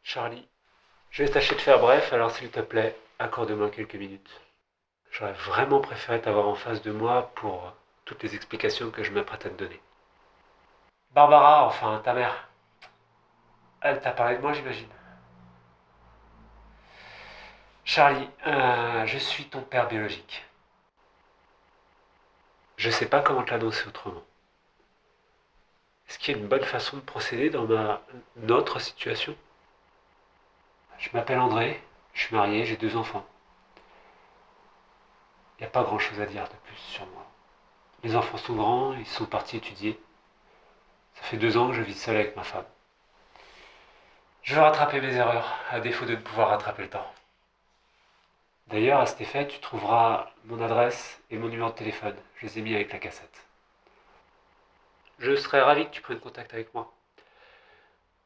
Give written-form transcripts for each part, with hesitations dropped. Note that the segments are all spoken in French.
Charlie, je vais tâcher de faire bref, alors s'il te plaît, accorde-moi quelques minutes. J'aurais vraiment préféré t'avoir en face de moi pour toutes les explications que je m'apprête à te donner. Barbara, enfin ta mère, elle t'a parlé de moi, j'imagine. Charlie, je suis ton père biologique. Je sais pas comment te l'annoncer autrement. Est-ce qu'il y a une bonne façon de procéder dans notre situation? Je m'appelle André, je suis marié, j'ai 2 enfants. Il n'y a pas grand-chose à dire de plus sur moi. Les enfants sont grands, ils sont partis étudier. Ça fait 2 ans que je vis seul avec ma femme. Je veux rattraper mes erreurs, à défaut de ne pouvoir rattraper le temps. D'ailleurs, à cet effet, tu trouveras mon adresse et mon numéro de téléphone. Je les ai mis avec la cassette. Je serais ravi que tu prennes contact avec moi.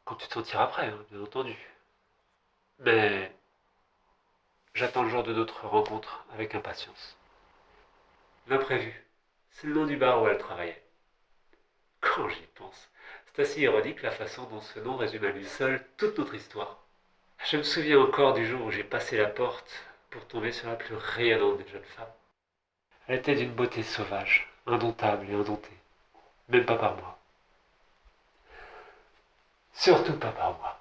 Quand tu te sentiras prêt, hein, bien entendu. Mais j'attends le jour de notre rencontre avec impatience. L'imprévu, c'est le nom du bar où elle travaillait. Quand j'y pense, c'est assez ironique la façon dont ce nom résume à lui seul toute notre histoire. Je me souviens encore du jour où j'ai passé la porte pour tomber sur la plus rayonnante des jeunes femmes. Elle était d'une beauté sauvage, indomptable et indomptée. Même pas par moi. Surtout pas par moi.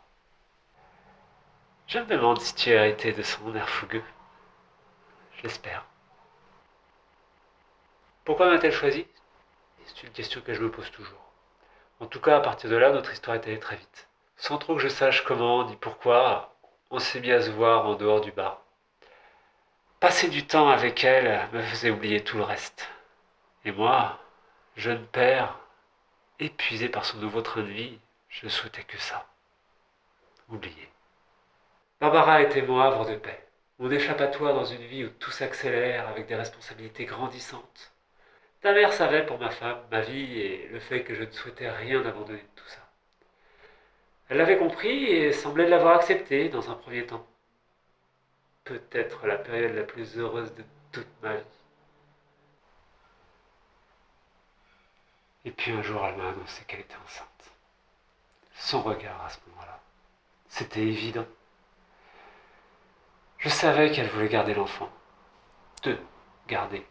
Je me demande si tu as hérité de son air fougueux. Je l'espère. Pourquoi m'a-t-elle choisi? C'est une question que je me pose toujours. En tout cas, à partir de là, notre histoire est allée très vite. Sans trop que je sache comment ni pourquoi, on s'est mis à se voir en dehors du bar. Passer du temps avec elle me faisait oublier tout le reste. Et moi, jeune père, épuisé par son nouveau train de vie, je ne souhaitais que ça. Oublier. Barbara était mon havre de paix. Mon échappatoire dans une vie où tout s'accélère avec des responsabilités grandissantes. Ta mère savait pour ma femme, ma vie et le fait que je ne souhaitais rien abandonner de tout ça. Elle l'avait compris et semblait l'avoir accepté dans un premier temps. Peut-être la période la plus heureuse de toute ma vie. Et puis un jour, elle m'a annoncé qu'elle était enceinte. Son regard à ce moment-là, c'était évident. Je savais qu'elle voulait garder l'enfant. Te garder.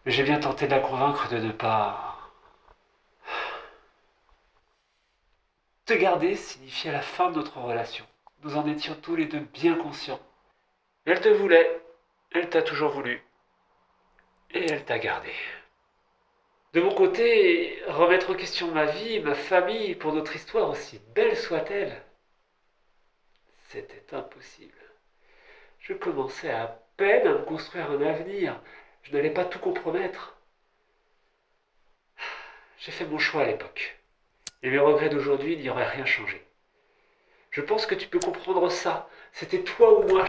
Mais j'ai bien tenté de la convaincre de ne pas... Te garder signifiait la fin de notre relation. Nous en étions tous les deux bien conscients. Elle te voulait, elle t'a toujours voulu, et elle t'a gardé. De mon côté, remettre en question ma vie, ma famille, pour notre histoire aussi belle soit-elle, c'était impossible. Je commençais à peine à me construire un avenir. Je n'allais pas tout compromettre. J'ai fait mon choix à l'époque. Et mes regrets d'aujourd'hui n'y auraient rien changé. Je pense que tu peux comprendre ça. C'était toi ou moi.